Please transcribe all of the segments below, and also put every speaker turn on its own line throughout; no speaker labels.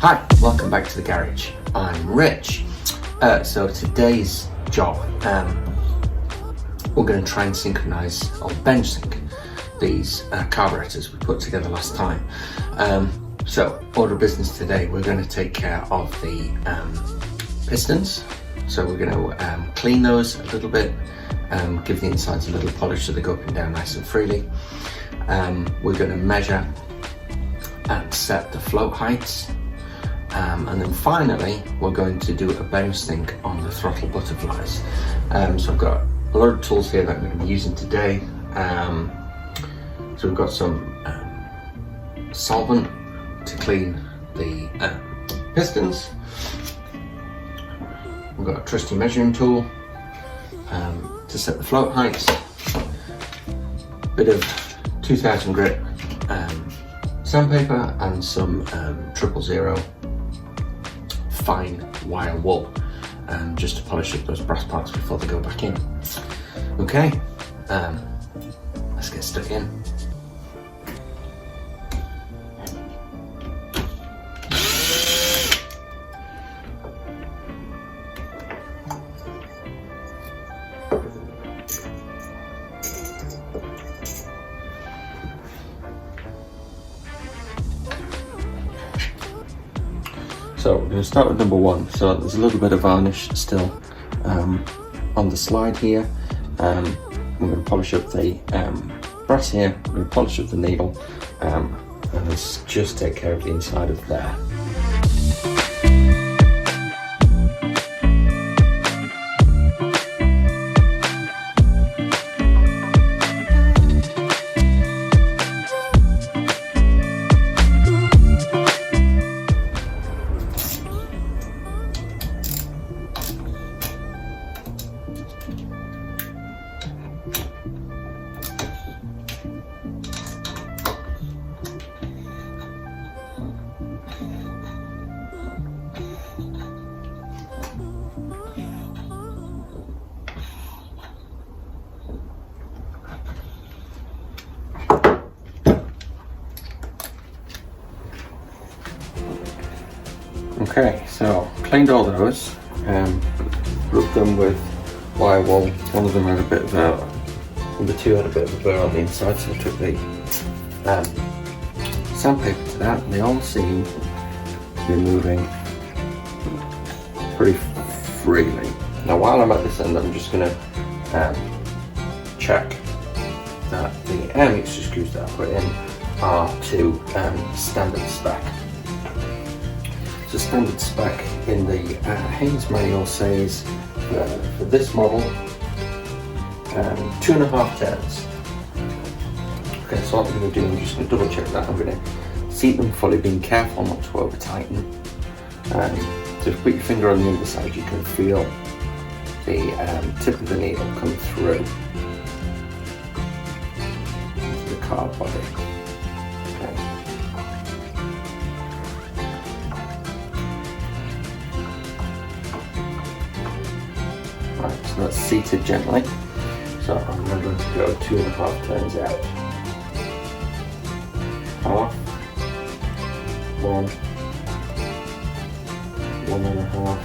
Hi, welcome back to the garage. I'm Rich. So today's job, we're going to try and synchronize or bench sync these carburettors we put together last time. So order of business today, we're going to take care of the pistons. So we're going to clean those a little bit, give the insides a little polish so they go up and down nice and freely. We're going to measure and set the float heights. And then finally, we're going to do a bench sync on the throttle butterflies. So I've got a lot of tools here that I'm going to be using today. So we've got some solvent to clean the pistons. We've got a trusty measuring tool to set the float heights. Bit of 2000 grit sandpaper and some 000 fine wire wool, just to polish up those brass parts before they go back in. Okay, let's get stuck in. So we're going to start with number one. So there's a little bit of varnish still on the slide here. We're going to polish up the brass here, we're going to polish up the needle, and let's just take care of the inside of there. Okay, so cleaned all those, rubbed them with wire wool. One of them had a bit of number two had a bit of a burr on the inside, so I took the sandpaper to that, and they all seem to be moving pretty freely. Now while I'm at this end, I'm just going to check that the air mixture screws that I put in are to standard spec. So standard spec in the Haynes manual says for this model 2.5 turns. Okay, so what I'm going to do, I'm just going to double check that. I'm going to seat them fully, being careful not to over tighten. So if you put your finger on the underside, you can feel the tip of the needle come through the carb body. Right, so that's seated gently. So I'm now going to go 2.5 turns out. Half, 1, 1.5,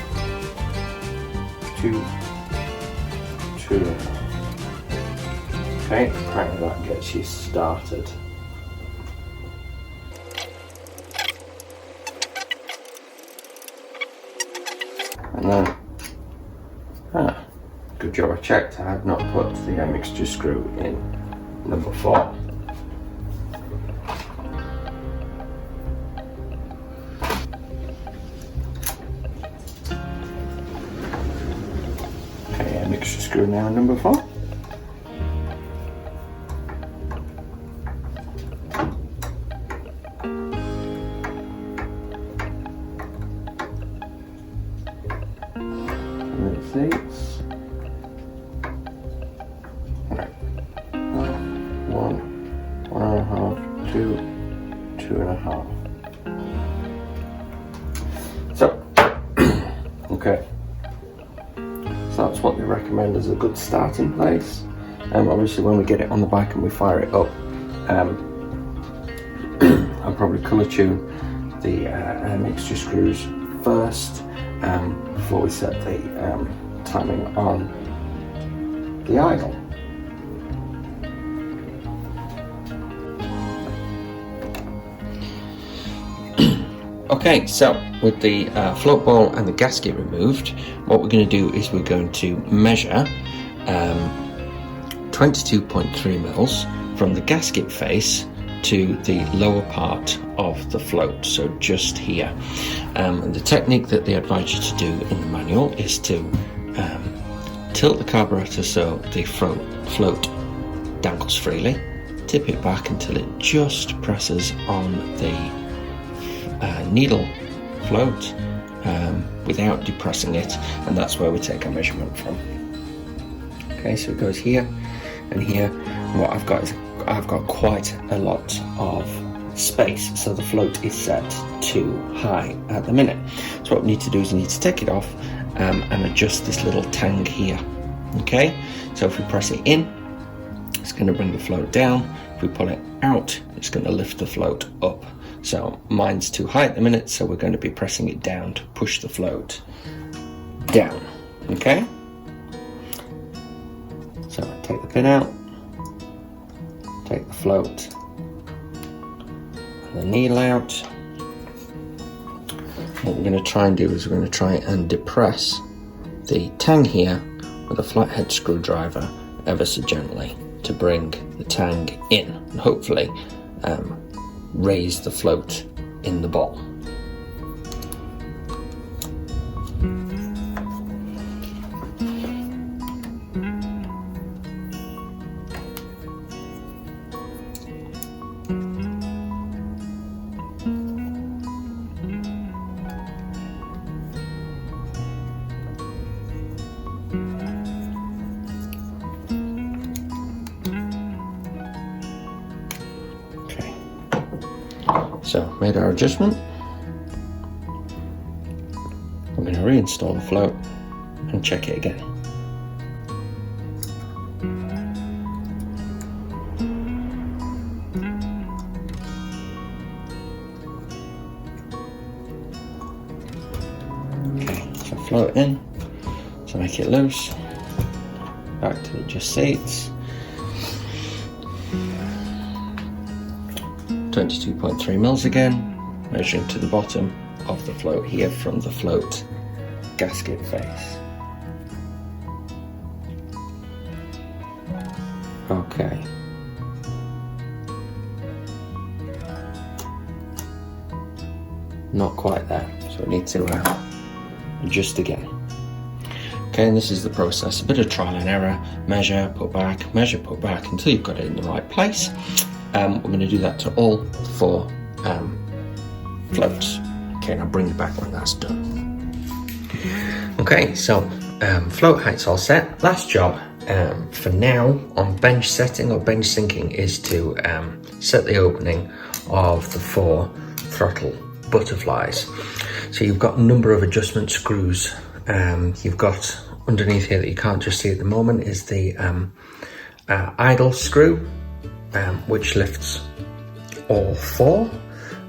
2, 2.5. Okay, right, that gets you started. And then, good job I checked, I have not put the mixture screw in number 4. Okay, mixture screw now in number 4. And it seats. Right. 1, 1.5, 2, 2.5. So, okay. So that's what they recommend as a good starting place. Obviously when we get it on the bike and we fire it up, I'll probably colour tune the mixture screws first before we set the timing on the idle. Okay, so with the float ball and the gasket removed, what we're going to do is we're going to measure 22.3 mils from the gasket face to the lower part of the float, so just here. And the technique that they advise you to do in the manual is to tilt the carburetor so the float dangles freely, tip it back until it just presses on the needle float without depressing it, and that's where we take our measurement from. Okay, so it goes here and here. And what I've got is I've got quite a lot of space, so the float is set too high at the minute. So what we need to do is we need to take it off and adjust this little tang here. Okay, so if we press it in, it's going to bring the float down. If we pull it out, it's going to lift the float up. So mine's too high at the minute, so we're going to be pressing it down to push the float down. Okay, so take the pin out, take the float and the needle out. What we're going to try and do is we're going to try and depress the tang here with a flathead screwdriver ever so gently to bring the tang in and hopefully raise the float in the ball. So, made our adjustment. We're going to reinstall the float and check it again. Okay, so float in, so make it loose, back till it just seats. 22.3 mils again, measuring to the bottom of the float here from the float gasket face. Okay. Not quite there, so we need to adjust again. Okay, and this is the process, a bit of trial and error, measure, put back, until you've got it in the right place. We're going to do that to all 4 floats. Okay, and I'll bring you back when that's done. Okay, so float height's all set. Last job for now on bench setting or bench sinking is to set the opening of the 4 throttle butterflies. So you've got a number of adjustment screws. You've got underneath here that you can't just see at the moment is the idle screw, which lifts all 4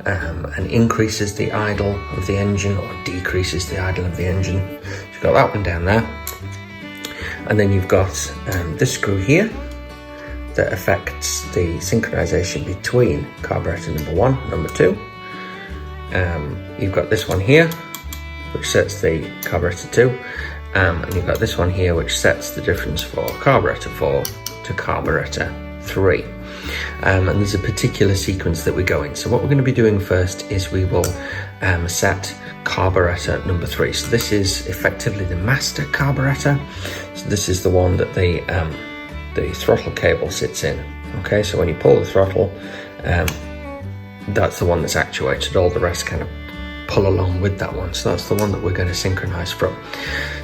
and increases the idle of the engine or decreases the idle of the engine. So you've got that one down there, and then you've got this screw here that affects the synchronization between carburetor number 1 and number 2. You've got this one here which sets the carburetor 2, and you've got this one here which sets the difference for carburetor 4 to carburetor 3. And there's a particular sequence that we go in. So what we're going to be doing first is we will set carburetor number 3. So this is effectively the master carburetor. So this is the one that the throttle cable sits in. Okay, so when you pull the throttle, that's the one that's actuated. All the rest kind of pull along with that one. So that's the one that we're going to synchronize from.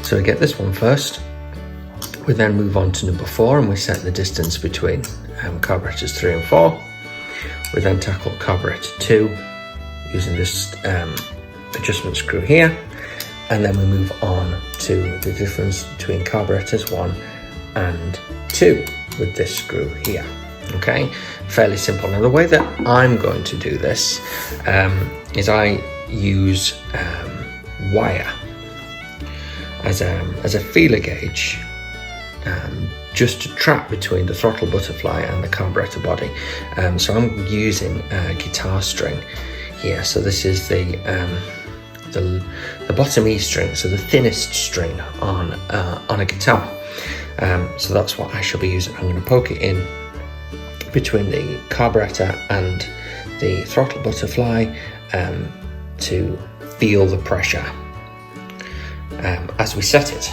So we get this one first. We then move on to number 4 and we set the distance between carburetors 3 and 4. We then tackle carburetor 2 using this adjustment screw here, and then we move on to the difference between carburetors 1 and 2 with this screw here. Okay, fairly simple. Now the way that I'm going to do this is I use wire as a feeler gauge, just to trap between the throttle butterfly and the carburetor body. So I'm using guitar string here. So this is the bottom E string, so the thinnest string on a guitar. So that's what I shall be using. I'm going to poke it in between the carburetor and the throttle butterfly to feel the pressure as we set it.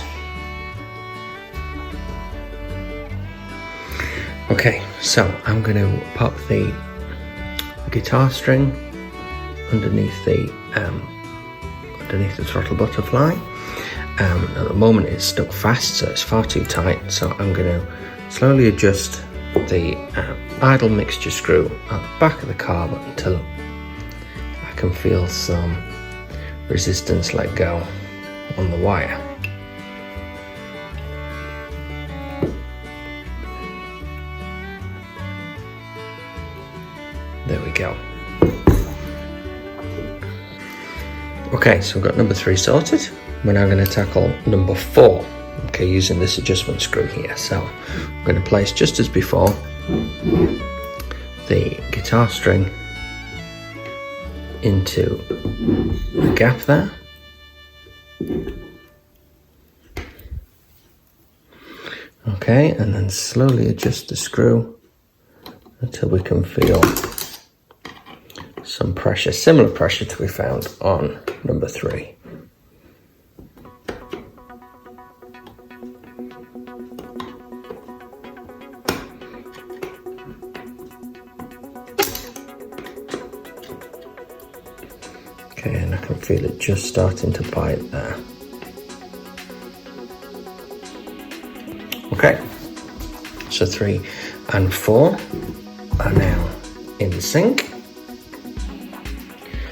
Okay, so I'm going to pop the guitar string underneath the throttle butterfly. At the moment it's stuck fast, so it's far too tight, so I'm going to slowly adjust the idle mixture screw at the back of the carb until I can feel some resistance let go on the wire. There we go. Okay, so we've got number 3 sorted. We're now going to tackle number 4, okay, using this adjustment screw here. So I'm going to place, just as before, the guitar string into the gap there. Okay, and then slowly adjust the screw until we can feel some pressure, similar pressure to we found on number 3. Okay, and I can feel it just starting to bite there. Okay, so 3 and 4 are now in sync.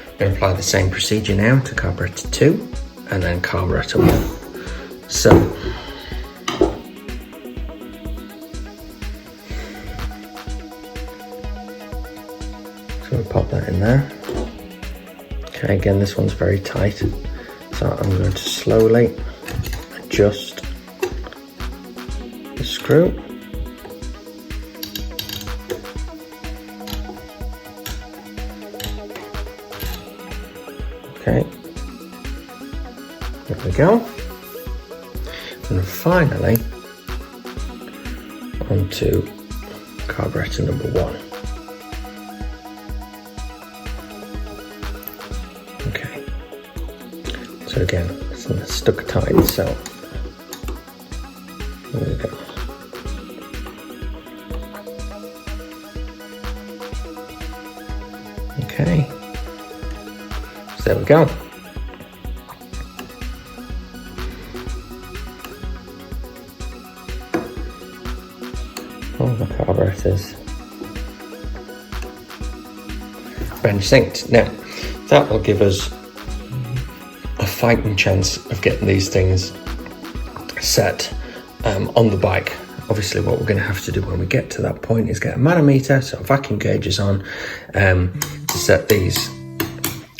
I'm going to apply the same procedure now to carburetor 2 and then carburetor 1. So we'll pop that in there. Okay, again this one's very tight, so I'm going to slowly adjust the screw. Okay, there we go. And finally onto carburetor number 1. Okay, so again it's stuck tight, so there we go. Okay, so there we go. All the carburetors bench synced. Now that will give us a fighting chance of getting these things set on the bike. Obviously what we're going to have to do when we get to that point is get a manometer, so vacuum gauges on, to set these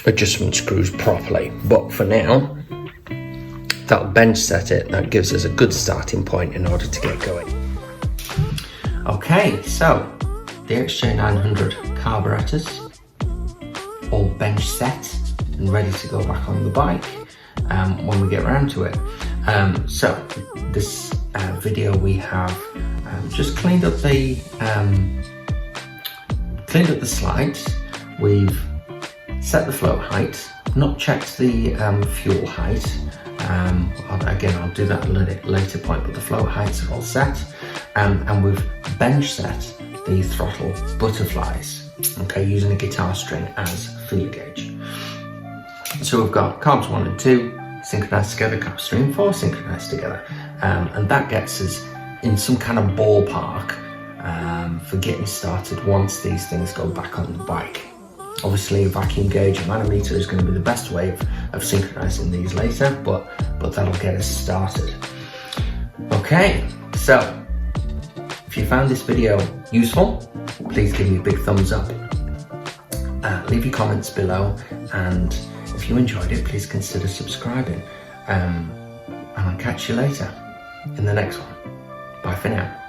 adjustment screws properly. But for now, that'll bench set it. That gives us a good starting point in order to get going. Okay, so the XJ900 carburetors all bench set and ready to go back on the bike when we get around to it. So this video we have just cleaned up the slides. We've set the float height, not checked the fuel height. Again, I'll do that at a later point, but the float heights are all set, and we've bench set the throttle butterflies, okay, using a guitar string as feeler gauge. So we've got carbs 1 and 2 synchronized together, carbs 3 and 4 synchronized together, and that gets us in some kind of ballpark for getting started once these things go back on the bike. Obviously a vacuum gauge, a manometer is going to be the best way of synchronizing these later, but that'll get us started. Okay, so if you found this video useful, please give me a big thumbs up. leave your comments below, and if you enjoyed it, please consider subscribing. And I'll catch you later in the next one. Bye for now.